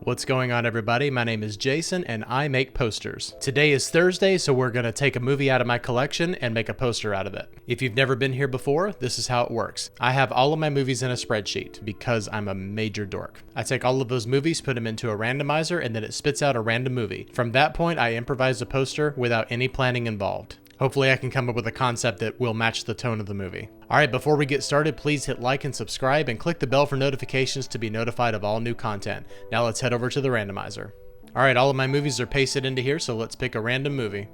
What's going on, everybody? My name is Jason and I make posters. Today is Thursday, so we're gonna take a movie out of my collection and make a poster out of it. If you've never been here before, this is how it works. I have all of my movies in a spreadsheet because I'm a major dork. I take all of those movies, put them into a randomizer, and then it spits out a random movie. From that point, I improvise a poster without any planning involved. Hopefully I can come up with a concept that will match the tone of the movie. Alright, before we get started, please hit like and subscribe and click the bell for notifications to be notified of all new content. Now let's head over to the randomizer. Alright, all of my movies are pasted into here, so let's pick a random movie.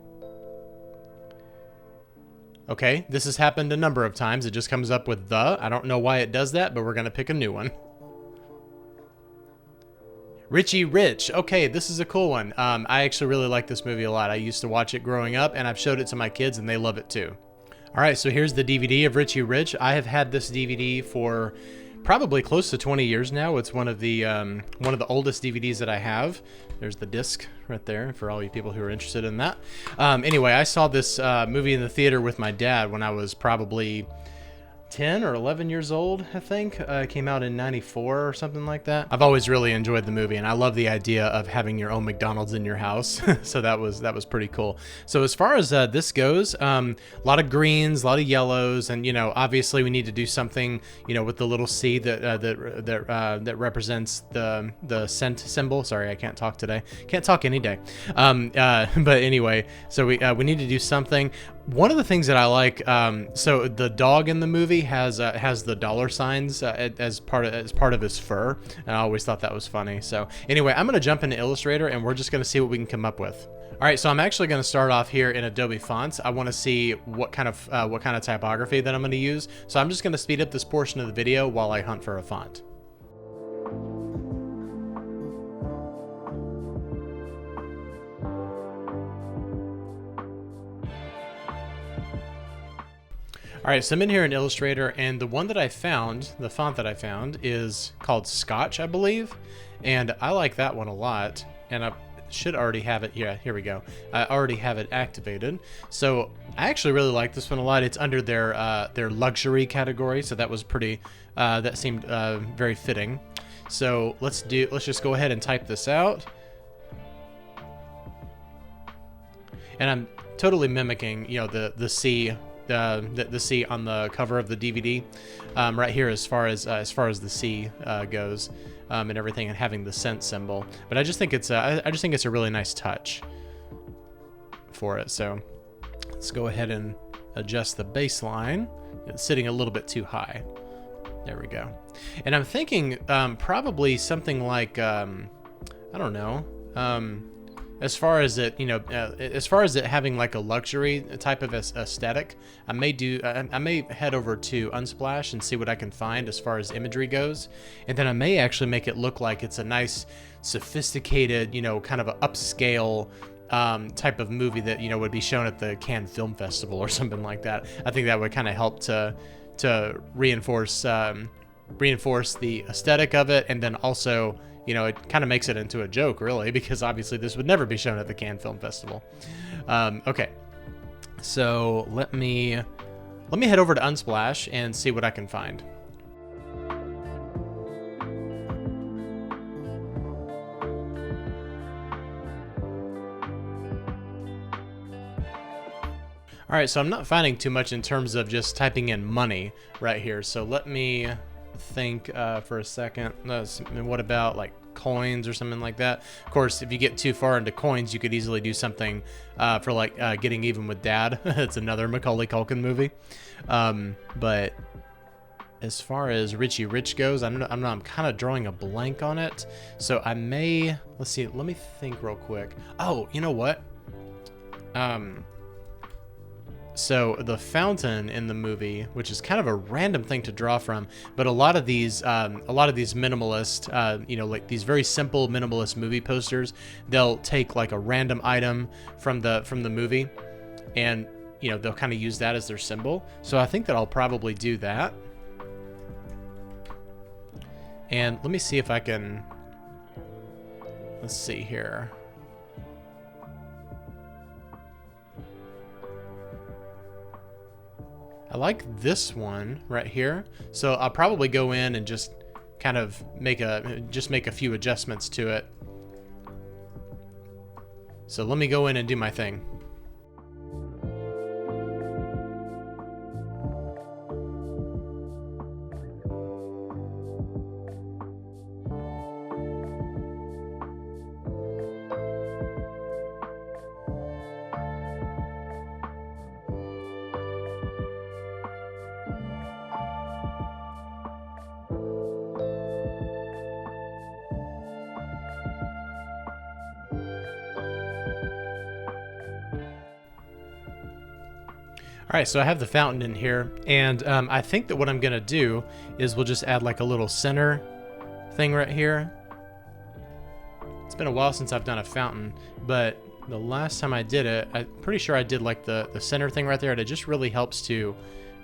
Okay, this has happened a number of times. It just comes up with the. I don't know why it does that, but we're going to pick a new one. Richie Rich. Okay, this is a cool one. I actually really like this movie a lot. I used to watch it growing up, and I've showed it to my kids, and they love it too. All right, so here's the DVD of Richie Rich. I have had this DVD for probably close to 20 years now. It's one of the oldest DVDs that I have. There's the disc right there for all you people who are interested in that. Anyway, I saw this movie in the theater with my dad when I was probably 10 or 11 years old, I think. It came out in 94 or something like that. I've always really enjoyed the movie, and I love the idea of having your own McDonald's in your house. So that was pretty cool. So as far as this goes, a lot of greens, a lot of yellows, and obviously we need to do something with the little C that represents the scent symbol. Sorry, I can't talk today. Can't talk any day. But anyway, so we need to do something. One of the things that I like, so the dog in the movie has the dollar signs as part of his fur, and I always thought that was funny. So anyway, I'm gonna jump into Illustrator and we're just gonna see what we can come up with. All right, so I'm actually gonna start off here in Adobe Fonts. I want to see what kind of typography that I'm gonna use. So I'm just gonna speed up this portion of the video while I hunt for a font. All right, so I'm in here in Illustrator, and the one that I found, the font that I found, is called Scotch, I believe, and I like that one a lot, and I should already have it. Yeah, here we go. I already have it activated, so I actually really like this one a lot. It's under their luxury category, so that was pretty. That seemed very fitting. So let's just go ahead and type this out, and I'm totally mimicking, the C. The C on the cover of the DVD right here, as far as the C goes, and everything, and having the cent symbol. But I just think it's a really nice touch for it. So let's go ahead and adjust the baseline. It's sitting a little bit too high. There we go. And I'm thinking probably something like I don't know. As far as it, having like a luxury type of aesthetic, I may head over to Unsplash and see what I can find as far as imagery goes, and then I may actually make it look like it's a nice, sophisticated, kind of an upscale type of movie that would be shown at the Cannes Film Festival or something like that. I think that would kind of help to reinforce the aesthetic of it, and then also, it kind of makes it into a joke, really, because obviously this would never be shown at the Cannes Film Festival. Okay, so let me head over to Unsplash and see what I can find. All right, so I'm not finding too much in terms of just typing in money right here. So let me think for a second. What about like coins or something like that? Of course, if you get too far into coins, you could easily do something for like Getting Even with Dad. It's another Macaulay Culkin movie. But as far as Richie Rich goes, I'm kind of drawing a blank on it. So I may, let's see, let me think real quick. Oh, you know what? So the fountain in the movie, which is kind of a random thing to draw from, but a lot of these minimalist, like these very simple minimalist movie posters, they'll take like a random item from the movie, and they'll kind of use that as their symbol. So I think that I'll probably do that. And let me see if I can. Let's see here. I like this one right here. So I'll probably go in and just kind of make a few adjustments to it So let me go in and do my thing. All right, so I have the fountain in here, and I think that what I'm gonna do is we'll just add like a little center thing right here. It's been a while since I've done a fountain, but the last time I did it, I'm pretty sure I did like the center thing right there, and it just really helps to,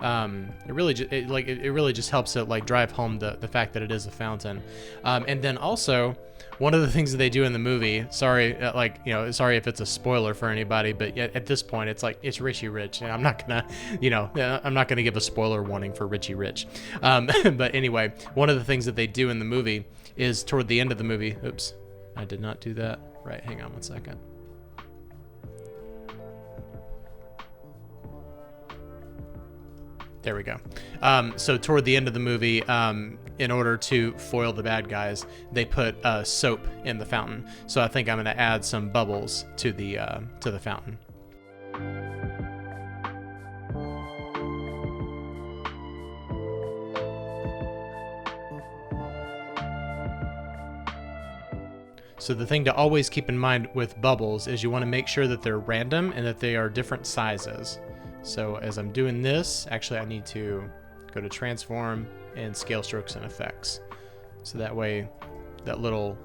it really just helps to like drive home the fact that it is a fountain. And then also, one of the things that they do in the movie, sorry, sorry if it's a spoiler for anybody, but at this point, it's like, it's Richie Rich. I'm not gonna, I'm not gonna give a spoiler warning for Richie Rich. But anyway, one of the things that they do in the movie is toward the end of the movie, oops, I did not do that. Right, hang on one second. There we go. So toward the end of the movie, in order to foil the bad guys, they put soap in the fountain. So I think I'm going to add some bubbles to the fountain. So the thing to always keep in mind with bubbles is you want to make sure that they're random and that they are different sizes. So as I'm doing this, actually I need to go to transform and scale strokes and effects. So that way that little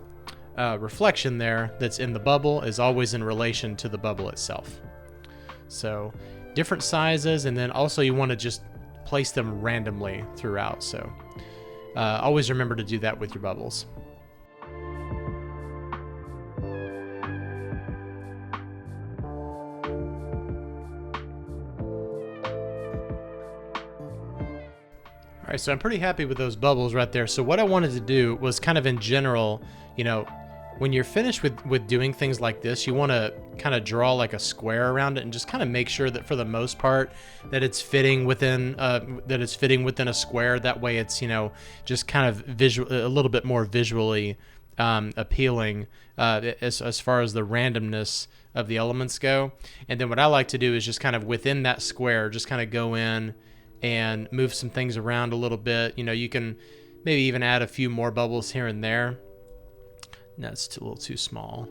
reflection there that's in the bubble is always in relation to the bubble itself. So different sizes, and then also you want to just place them randomly throughout. So always remember to do that with your bubbles. All right, so I'm pretty happy with those bubbles right there. So what I wanted to do was kind of in general, when you're finished with doing things like this, you want to kind of draw like a square around it and just kind of make sure that for the most part that it's fitting within a square. That way it's just kind of a little bit more visually appealing as far as the randomness of the elements go. And then what I like to do is just kind of within that square, just kind of go in and move some things around a little bit. You can maybe even add a few more bubbles here and there. That's a little too small.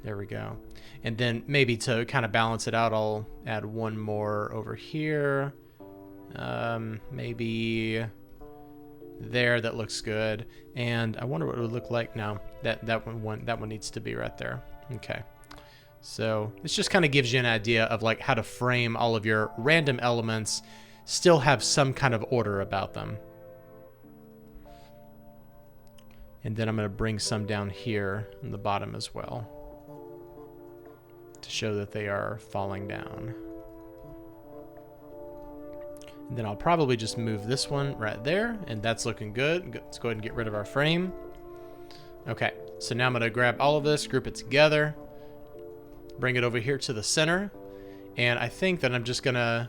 There we go. And then maybe to kind of balance it out, I'll add one more over here. Maybe there. That looks good. And I wonder what it would look like now. That one needs to be right there. Okay. So this just kind of gives you an idea of like how to frame all of your random elements, still have some kind of order about them. And then I'm going to bring some down here in the bottom as well to show that they are falling down. And then I'll probably just move this one right there, and that's looking good. Let's go ahead and get rid of our frame. Okay, so now I'm going to grab all of this, group it together, bring it over here to the center, and I think that I'm just gonna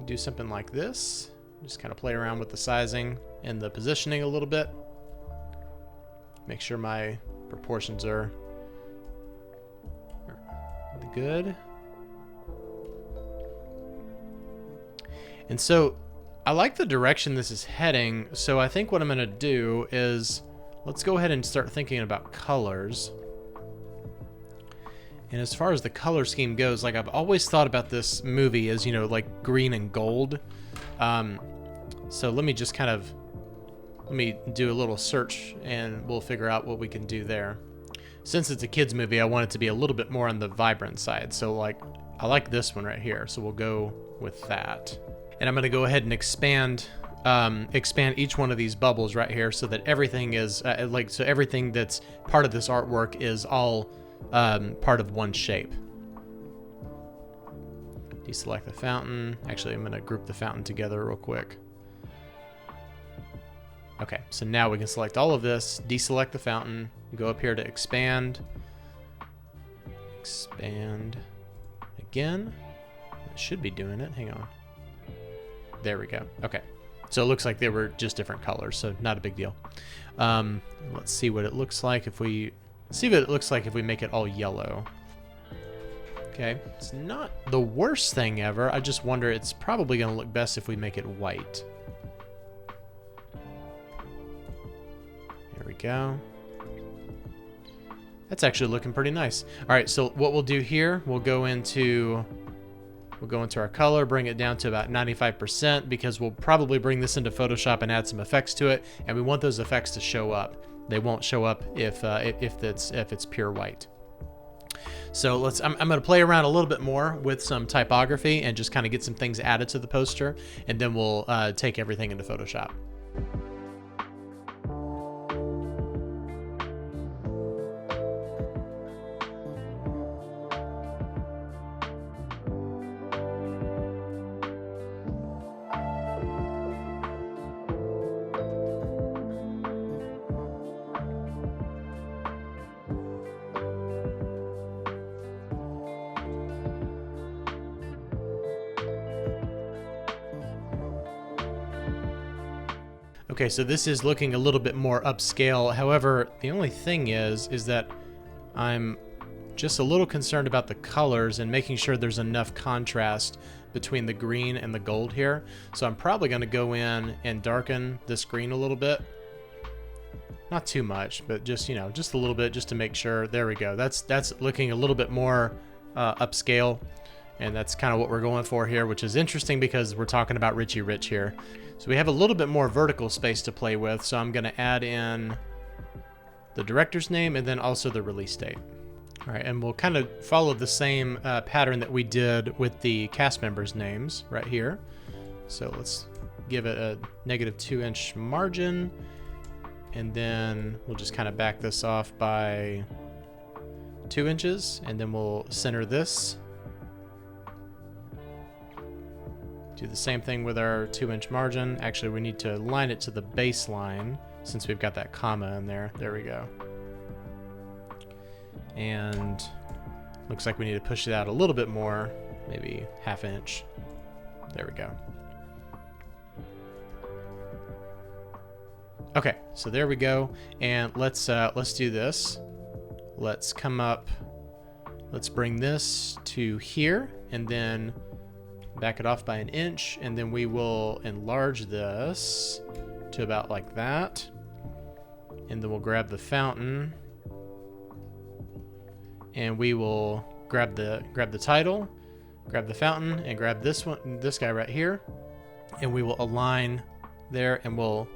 do something like this. Just kind of play around with the sizing and the positioning a little bit. Make sure my proportions are good. And so I like the direction this is heading, so I think what I'm gonna do is let's go ahead and start thinking about colors. And as far as the color scheme goes, like I've always thought about this movie as, like green and gold. So let me do a little search and we'll figure out what we can do there. Since it's a kid's movie, I want it to be a little bit more on the vibrant side. So like, I like this one right here. So we'll go with that. And I'm going to go ahead and expand each one of these bubbles right here so that everything is so everything that's part of this artwork is all part of one shape. Deselect the fountain. Actually, I'm going to group the fountain together real quick. Okay, so now we can select all of this, deselect the fountain, go up here to expand, expand again. It should be doing it. Hang on. There we go. Okay. So it looks like they were just different colors, so not a big deal. Let's see what it looks like if we make it all yellow. Okay, it's not the worst thing ever. I just wonder, it's probably going to look best if we make it white. There we go. That's actually looking pretty nice. All right, so what we'll do here, we'll go into our color, bring it down to about 95% because we'll probably bring this into Photoshop and add some effects to it, and we want those effects to show up. They won't show up if it's pure white. So I'm going to play around a little bit more with some typography and just kind of get some things added to the poster, and then we'll take everything into Photoshop. Okay, so this is looking a little bit more upscale. However, the only thing is that I'm just a little concerned about the colors and making sure there's enough contrast between the green and the gold here. So I'm probably going to go in and darken this green a little bit. Not too much, but just, just a little bit just to make sure. There we go. That's looking a little bit more upscale. And that's kind of what we're going for here, which is interesting because we're talking about Richie Rich here. So we have a little bit more vertical space to play with. So I'm going to add in the director's name and then also the release date. All right, and we'll kind of follow the same pattern that we did with the cast members' names right here. So let's give it a -2-inch margin. And then we'll just kind of back this off by 2 inches. And then we'll center this. Do the same thing with our 2-inch margin. Actually, we need to align it to the baseline since we've got that comma in there. There we go. And looks like we need to push it out a little bit more, maybe 1/2 inch. There we go. Okay, so there we go. And let's do this. Let's come up. Let's bring this to here, and then back it off by 1 inch, and then we will enlarge this to about like that. And then we'll grab the fountain, and we will grab the title, grab the fountain, and grab this guy right here, and we will align there, and we'll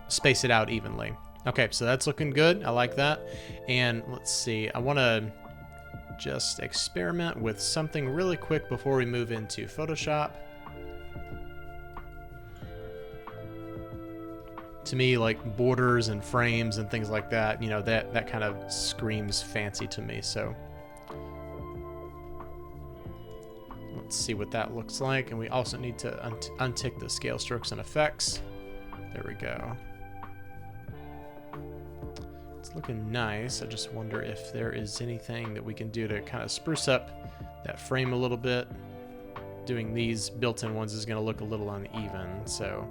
space it out evenly. Okay, so that's looking good. I like that. And let's see, I want to just experiment with something really quick before we move into Photoshop. To me, like borders and frames and things like that, that kind of screams fancy to me. So let's see what that looks like. And we also need to untick the scale strokes and effects. There we go. Looking nice. I just wonder if there is anything that we can do to kind of spruce up that frame a little bit. Doing these built-in ones is going to look a little uneven, so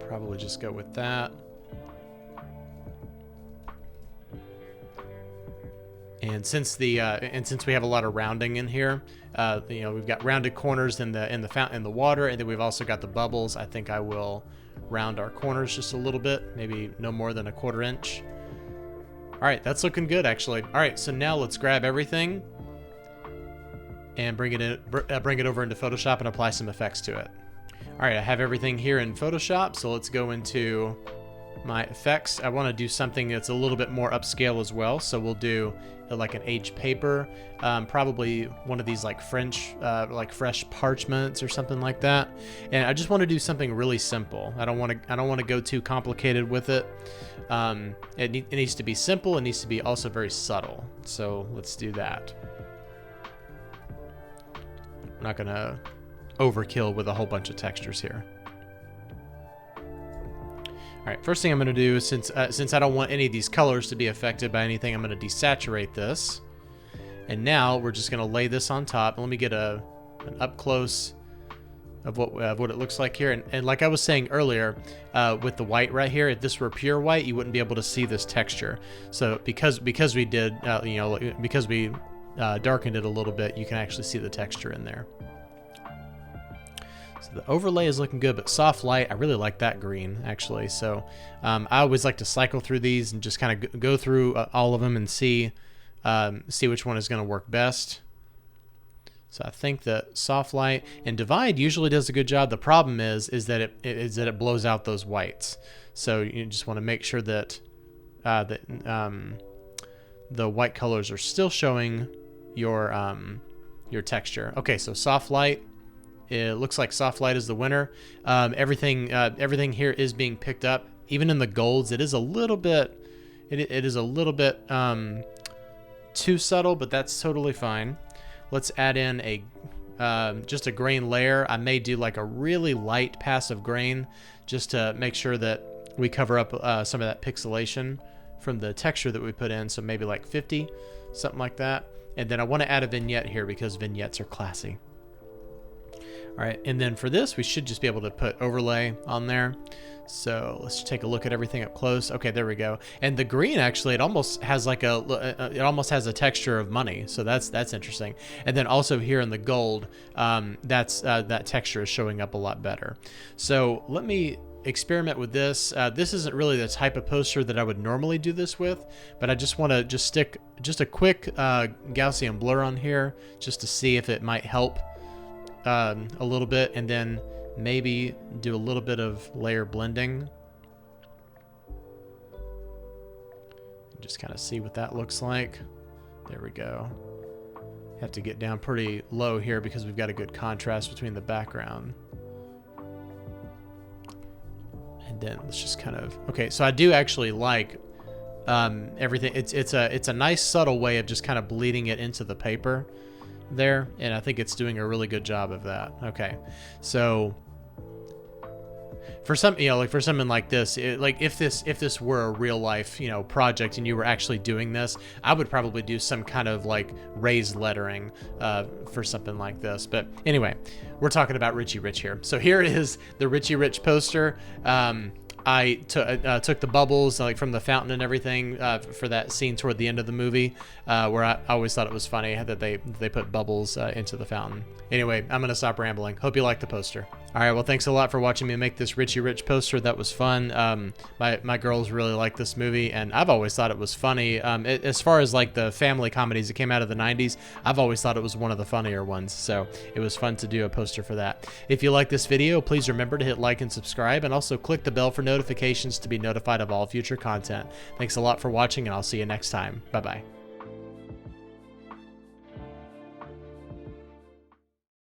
probably just go with that. And since we have a lot of rounding in here, we've got rounded corners in the fountain, in the water, and then we've also got the bubbles. I think I will round our corners just a little bit, maybe no more than 1/4 inch. All right, that's looking good actually. All right, so now let's grab everything and bring it over into Photoshop and apply some effects to it. All right, I have everything here in Photoshop, so let's go into my effects. I want to do something that's a little bit more upscale as well, so we'll do like an aged paper, probably one of these like French, like fresh parchments or something like that. And I just want to do something really simple. I don't want to go too complicated with it. It needs to be simple. It needs to be also very subtle. So let's do that. I'm not gonna overkill with a whole bunch of textures here. All right, first thing I'm going to do, since I don't want any of these colors to be affected by anything, I'm going to desaturate this. And now we're just going to lay this on top. Let me get an up close of what it looks like here. And like I was saying earlier, with the white right here, if this were pure white, you wouldn't be able to see this texture. So because we did, because we darkened it a little bit, you can actually see the texture in there. So the overlay is looking good, but soft light, I really like that green actually. So I always like to cycle through these and just kind of go through all of them and see which one is going to work best. So I think that soft light and divide usually does a good job. The problem is that it blows out those whites. So you just want to make sure that the white colors are still showing your texture. Okay, so soft light. It looks like soft light is the winner. Everything here is being picked up. Even in the golds, it is a little bit. It is a little bit too subtle, but that's totally fine. Let's add in just a grain layer. I may do like a really light passive grain just to make sure that we cover up some of that pixelation from the texture that we put in. So maybe like 50, something like that. And then I want to add a vignette here because vignettes are classy. All right, and then for this, we should just be able to put overlay on there. So let's take a look at everything up close. Okay, there we go. And the green actually, it almost has a texture of money. So that's interesting. And then also here in the gold, that texture is showing up a lot better. So let me experiment with this. This isn't really the type of poster that I would normally do this with, but I just want to stick a quick Gaussian blur on here just to see if it might help a little bit, and then maybe do a little bit of layer blending. Just kind of see what that looks like. There we go. Have to get down pretty low here because we've got a good contrast between the background. And then let's just kind of, okay, so I do actually like everything. It's a nice subtle way of just kind of bleeding it into the paper there, and I think it's doing a really good job of that. Okay, so for some, like for something like this, like if this were a real life, project and you were actually doing this, I would probably do some kind of like raised lettering for something like this. But anyway, we're talking about Richie Rich here. So here is the Richie Rich poster. I took the bubbles like from the fountain and everything for that scene toward the end of the movie, where I always thought it was funny that they put bubbles into the fountain. Anyway, I'm gonna stop rambling. Hope you like the poster. All right, well, thanks a lot for watching me make this Richie Rich poster. That was fun. My girls really like this movie, and I've always thought it was funny. As far as like the family comedies that came out of the 90s, I've always thought it was one of the funnier ones. So it was fun to do a poster for that. If you like this video, please remember to hit like and subscribe, and also click the bell for notifications to be notified of all future content. Thanks a lot for watching, and I'll see you next time. Bye-bye.